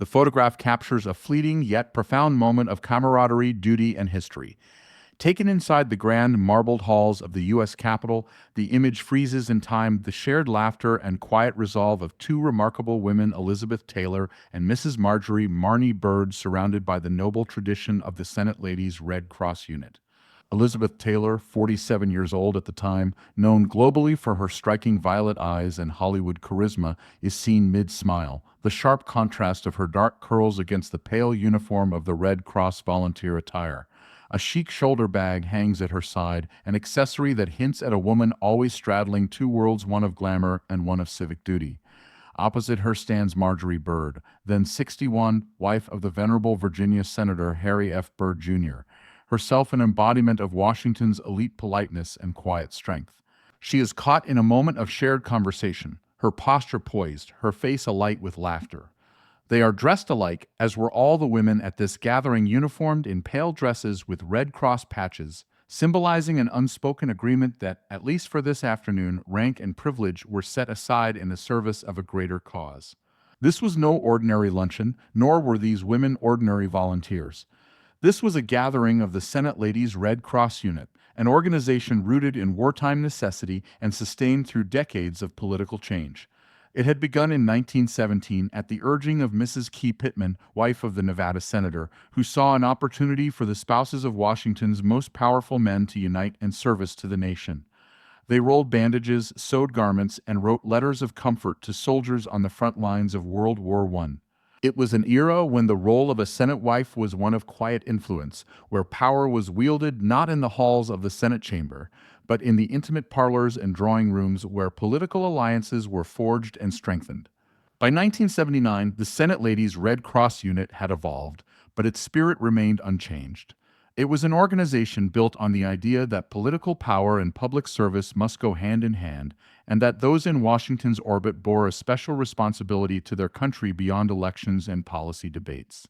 The photograph captures a fleeting yet profound moment of camaraderie, duty, and history. Taken inside the grand marbled halls of the U.S. Capitol, the image freezes in time the shared laughter and quiet resolve of two remarkable women, Elizabeth Taylor and Mrs. Marjorie Marnie Byrd, surrounded by the noble tradition of the Senate Ladies Red Cross Unit. Elizabeth Taylor, 47 years old at the time, known globally for her striking violet eyes and Hollywood charisma, is seen mid-smile, the sharp contrast of her dark curls against the pale uniform of the Red Cross volunteer attire. A chic shoulder bag hangs at her side, an accessory that hints at a woman always straddling two worlds, one of glamour and one of civic duty. Opposite her stands Marjorie Byrd, then 61, wife of the venerable Virginia Senator Harry F. Byrd Jr., herself an embodiment of Washington's elite politeness and quiet strength. She is caught in a moment of shared conversation, her posture poised, her face alight with laughter. They are dressed alike, as were all the women at this gathering, uniformed in pale dresses with Red Cross patches, symbolizing an unspoken agreement that, at least for this afternoon, rank and privilege were set aside in the service of a greater cause. This was no ordinary luncheon, nor were these women ordinary volunteers. This was a gathering of the Senate Ladies Red Cross Unit, an organization rooted in wartime necessity and sustained through decades of political change. It had begun in 1917 at the urging of Mrs. Key Pittman, wife of the Nevada senator, who saw an opportunity for the spouses of Washington's most powerful men to unite in service to the nation. They rolled bandages, sewed garments, and wrote letters of comfort to soldiers on the front lines of World War I. It was an era when the role of a Senate wife was one of quiet influence, where power was wielded not in the halls of the Senate chamber, but in the intimate parlors and drawing rooms where political alliances were forged and strengthened. By 1979, the Senate Ladies Red Cross Unit had evolved, but its spirit remained unchanged. It was an organization built on the idea that political power and public service must go hand in hand, and that those in Washington's orbit bore a special responsibility to their country beyond elections and policy debates.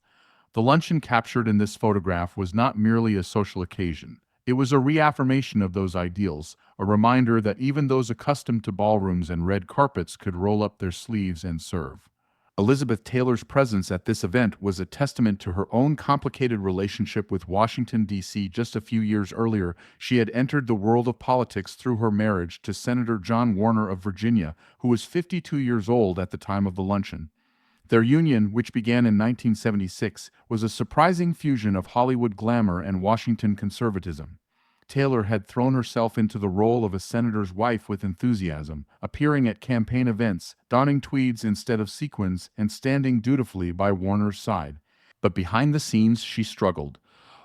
The luncheon captured in this photograph was not merely a social occasion. It was a reaffirmation of those ideals, a reminder that even those accustomed to ballrooms and red carpets could roll up their sleeves and serve. Elizabeth Taylor's presence at this event was a testament to her own complicated relationship with Washington, D.C. Just a few years earlier, she had entered the world of politics through her marriage to Senator John Warner of Virginia, who was 52 years old at the time of the luncheon. Their union, which began in 1976, was a surprising fusion of Hollywood glamour and Washington conservatism. Taylor had thrown herself into the role of a senator's wife with enthusiasm, appearing at campaign events, donning tweeds instead of sequins, and standing dutifully by Warner's side. But behind the scenes, she struggled.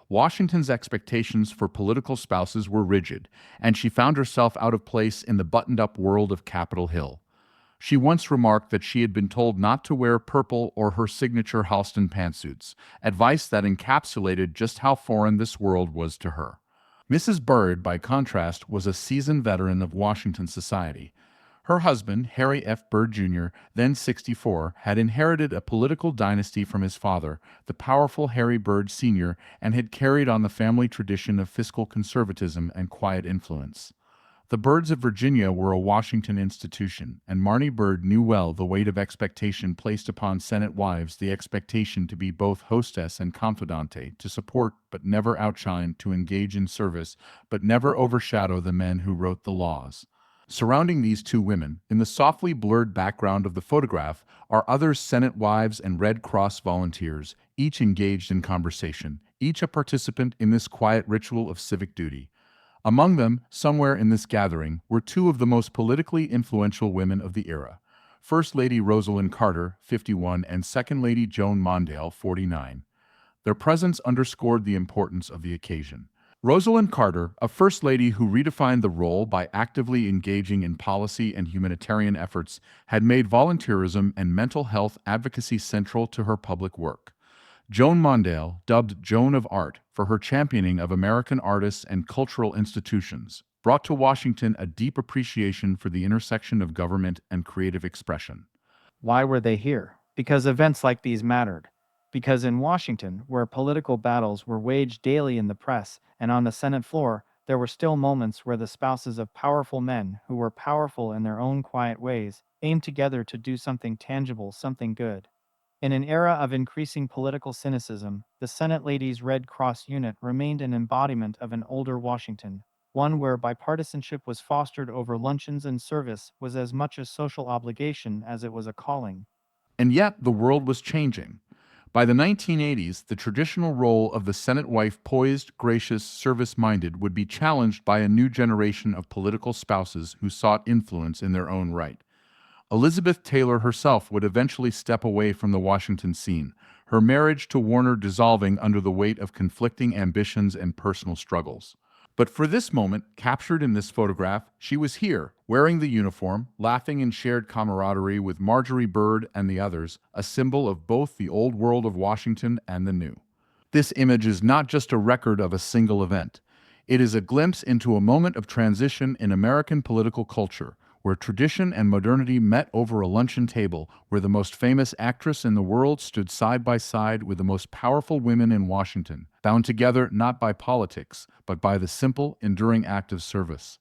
Washington's expectations for political spouses were rigid, and she found herself out of place in the buttoned-up world of Capitol Hill. She once remarked that she had been told not to wear purple or her signature Halston pantsuits, advice that encapsulated just how foreign this world was to her. Mrs. Byrd, by contrast, was a seasoned veteran of Washington society. Her husband, Harry F. Byrd Jr., then 64, had inherited a political dynasty from his father, the powerful Harry Byrd Sr., and had carried on the family tradition of fiscal conservatism and quiet influence. The Byrds of Virginia were a Washington institution, and Marnie Byrd knew well the weight of expectation placed upon Senate wives, the expectation to be both hostess and confidante, to support but never outshine, to engage in service but never overshadow the men who wrote the laws. Surrounding these two women, in the softly blurred background of the photograph, are other Senate wives and Red Cross volunteers, each engaged in conversation, each a participant in this quiet ritual of civic duty. Among them, somewhere in this gathering, were two of the most politically influential women of the era. First Lady Rosalind Carter, 51, and Second Lady Joan Mondale, 49. Their presence underscored the importance of the occasion. Rosalind Carter, a First Lady who redefined the role by actively engaging in policy and humanitarian efforts, had made volunteerism and mental health advocacy central to her public work. Joan Mondale, dubbed Joan of Art for her championing of American artists and cultural institutions, brought to Washington a deep appreciation for the intersection of government and creative expression. Why were they here? Because events like these mattered. Because in Washington, where political battles were waged daily in the press and on the Senate floor, there were still moments where the spouses of powerful men, who were powerful in their own quiet ways, aimed together to do something tangible, something good. In an era of increasing political cynicism, the Senate Ladies' Red Cross unit remained an embodiment of an older Washington, one where bipartisanship was fostered over luncheons and service was as much a social obligation as it was a calling. And yet, the world was changing. By the 1980s, the traditional role of the Senate wife, poised, gracious, service minded, would be challenged by a new generation of political spouses who sought influence in their own right. Elizabeth Taylor herself would eventually step away from the Washington scene, her marriage to Warner dissolving under the weight of conflicting ambitions and personal struggles. But for this moment, captured in this photograph, she was here, wearing the uniform, laughing in shared camaraderie with Marjorie Byrd and the others, a symbol of both the old world of Washington and the new. This image is not just a record of a single event. It is a glimpse into a moment of transition in American political culture, where tradition and modernity met over a luncheon table, where the most famous actress in the world stood side by side with the most powerful women in Washington, bound together not by politics, but by the simple, enduring act of service.